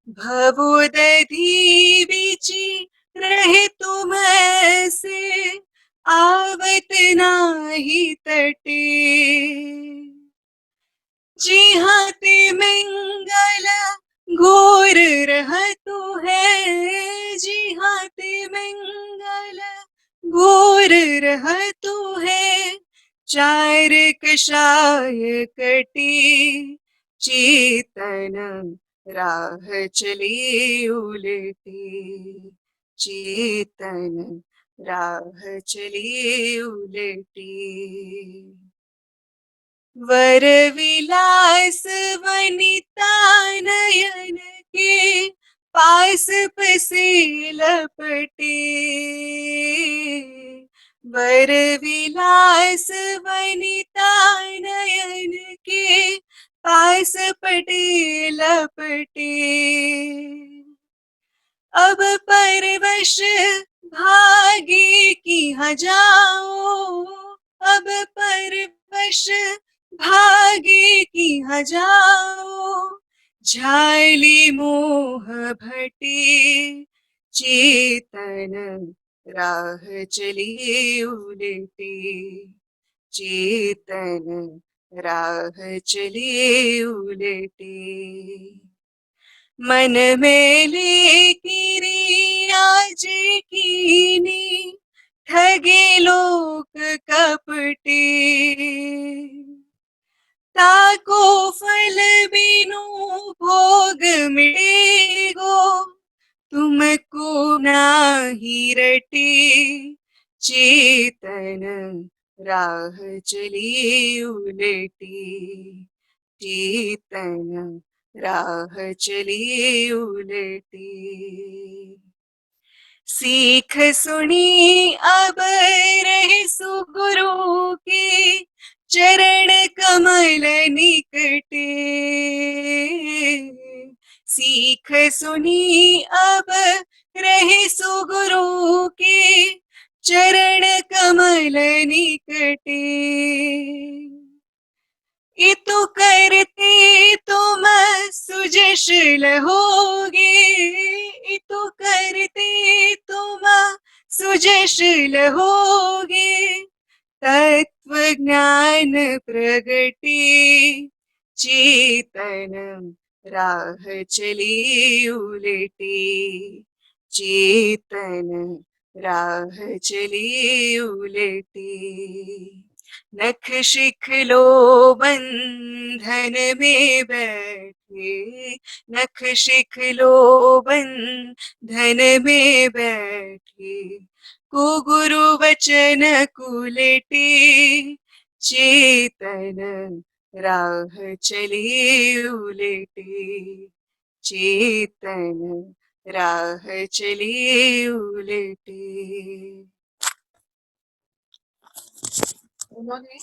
भवोदधि बिचि रहे तुम ऐसे, आवत नाही तटे। जिहाते मंगल घोर रहतु है, जिहाते मंगल घोर रहतु है। चार कषाय कटी, चेतन राह चली उलटी। चेतन राह चली उलटी। वर विलास वनिता नयन के, पास पसे लपटे। वर विलास वनिता नयन के, पास पटे लपटे। अब परवश भागे की जाओ, अब परवश भागे की जाओ। झाली मोह भटे, चेतन राह चली उलटी। चेतन राह चली उलटी। मन में लेकी रियाज कीनी, ठगे लोक कपटे। ताको फल बिनु भोग मिटेगो, तुमको नाही रटे। चेतन राह चली उलटी। चेतन राह चली उलटी। सीख सुनी अब रहे सुगुरु के, चरण कमल निकटे। सीख सुनी अब रहे सुगुरु के, चरण कमल निकटे। इतु करते तुम सुजशील होगे, इतु करते तुम सुजशील होगे। तत्व ज्ञान प्रगटे, चेतन राह चली उलटी। चेतन राह चली उलटी। नख शिख लो बंधन में बैठे, नख शिख लो बंधन में बैठे। को गुरु वचन कुलटे, चेतन राह चली उलटे चेतन, राह चली उलटे। उन्होंने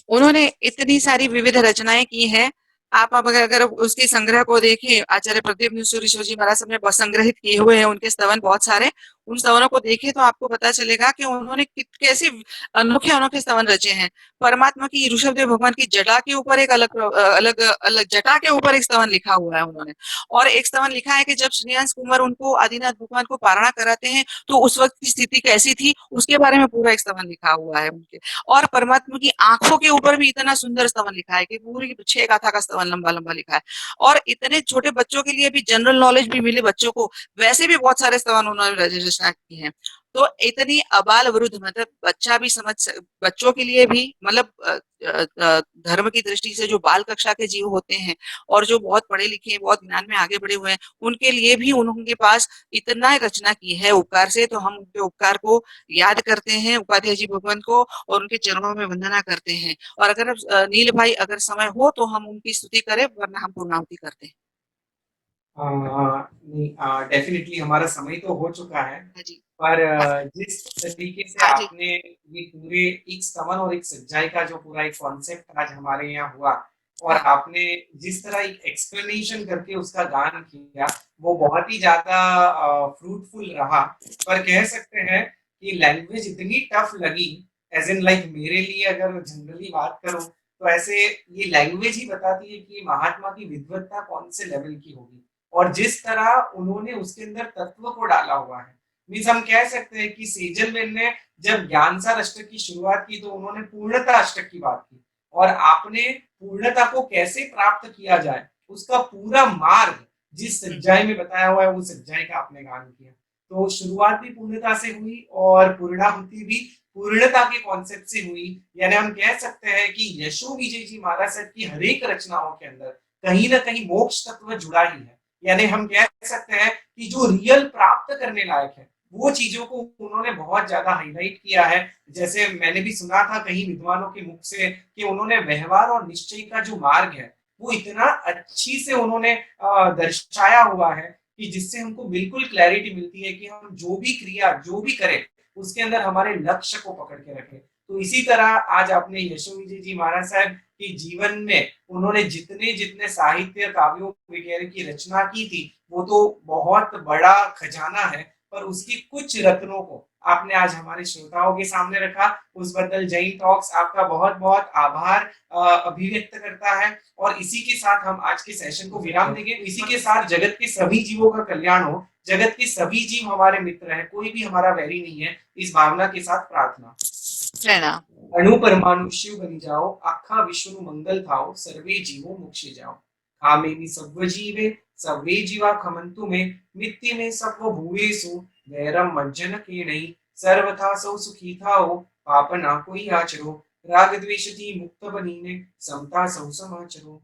उन्होंने इतनी सारी विविध रचनाएं की हैं। आप अब अगर उसके संग्रह को देखें, आचार्य प्रदीप नरसिंह जी महाराज ने संग्रहित किए हुए हैं उनके स्तवन बहुत सारे। उन स्तवनों को देखें तो आपको पता चलेगा कि उन्होंने कैसे अनोखे अनोखे स्तवन रचे हैं। परमात्मा की, ऋषभदेव भगवान की जटा के ऊपर एक अलग अलग जटा के ऊपर एक स्तवन लिखा हुआ है उन्होंने। और एक स्तवन लिखा है कि जब श्रीयांश कुमार उनको आदिनाथ भगवान को पारणा कराते हैं तो उस वक्त की स्थिति कैसी थी, उसके बारे में पूरा एक स्तवन लिखा हुआ है उनके। और परमात्मा की आंखों के ऊपर भी इतना सुंदर स्तवन लिखा है कि पूरी 6 गाथा का स्तवन लंबा लंबा लिखा है। और इतने छोटे बच्चों के लिए भी जनरल नॉलेज भी मिले बच्चों को, वैसे भी बहुत सारे स्तवन उन्होंने रचना की है। तो इतनी अबाल वृद्ध, मतलब बच्चा भी बच्चों के लिए भी, मतलब धर्म की दृष्टि से जो बाल कक्षा के जीव होते हैं और जो बहुत पढ़े लिखे हैं, बहुत ज्ञान में आगे बढ़े हुए हैं, उनके लिए भी उनके पास इतना रचना की है उपकार से। तो हम उनके उपकार को याद करते हैं, उपाध्याय जी भगवान को, और उनके चरणों में वंदना करते हैं। और अगर नील भाई अगर समय हो तो हम उनकी स्तुति करें, वरना हम पूर्णाहुति करते हैं। नहीं, डेफिनेटली हमारा समय तो हो चुका है, हाँ जी। पर जिस तरीके से हाँ जी। आपने ये पूरे एक स्तवन और एक सज्जाई का जो पूरा एक कॉन्सेप्ट आज हमारे यहाँ हुआ, और हाँ। आपने जिस तरह एक एक्सप्लेनेशन करके उसका गान किया, वो बहुत ही ज्यादा फ्रूटफुल रहा। पर कह सकते हैं कि लैंग्वेज इतनी टफ लगी, एज इन लाइक मेरे लिए अगर जनरली बात करूं, तो ऐसे ये लैंग्वेज ही बताती है कि महात्मा की विद्वत्ता कौन से लेवल की होगी, और जिस तरह उन्होंने उसके अंदर तत्व को डाला हुआ है। मीन्स हम कह सकते हैं कि सेजल बेन ने जब ज्ञानसार अष्टक की शुरुआत की तो उन्होंने पूर्णता अष्टक की बात की, और आपने पूर्णता को कैसे प्राप्त किया जाए उसका पूरा मार्ग जिस सज्जाई में बताया हुआ है, वो सज्जाई का आपने गान किया। तो शुरुआत भी पूर्णता से हुई और पूर्णाहुति भी पूर्णता के कॉन्सेप्ट से हुई। यानी हम कह सकते हैं कि यशो विजय जी महाराज साहब की हर एक रचनाओं के अंदर कहीं ना कहीं मोक्ष तत्व जुड़ा ही है। यानी हम कह सकते हैं कि जो रियल प्राप्त करने लायक है वो चीजों को उन्होंने बहुत ज्यादा हाईलाइट किया है। जैसे मैंने भी सुना था कहीं विद्वानों के मुख से कि उन्होंने व्यवहार और निश्चय का जो मार्ग है वो इतना अच्छी से उन्होंने दर्शाया हुआ है कि जिससे हमको बिल्कुल क्लैरिटी मिलती है कि हम जो भी क्रिया जो भी करें उसके अंदर हमारे लक्ष्य को पकड़ के रखें। तो इसी तरह आज आपने यशो विजय जी महाराज साहब के जीवन में उन्होंने जितने जितने साहित्य काव्यों वगैरह की रचना की थी वो तो बहुत बड़ा खजाना है, पर उसकी कुछ रत्नों को आपने आज हमारे श्रोताओं के सामने रखा। उस बदल जैन टॉक्स आपका बहुत बहुत आभार अभिव्यक्त करता है। और इसी के साथ हम आज के सेशन को विराम देंगे। इसी के साथ जगत के सभी जीवों का कल्याण हो, जगत के सभी जीव हमारे मित्र हैं, कोई भी हमारा वैरी नहीं है, इस भावना के साथ प्रार्थना। प्रणाम। अणु परमाणु शिव बनी जाओ, आखा विश्व नु मंगल थाओ, सर्वे जीवो मोक्षे जाओ। कामेनि सब्व जीवे सर्वे जीवा खमंतु में, नित्य में सब्व भूवेषु वैरम मज्जन के नहीं। सर्वथा सौ सुखी थाओ, पाप ना कोई आचरो, राग द्वेष मुक्त बनीने, समता सौ समाचरो।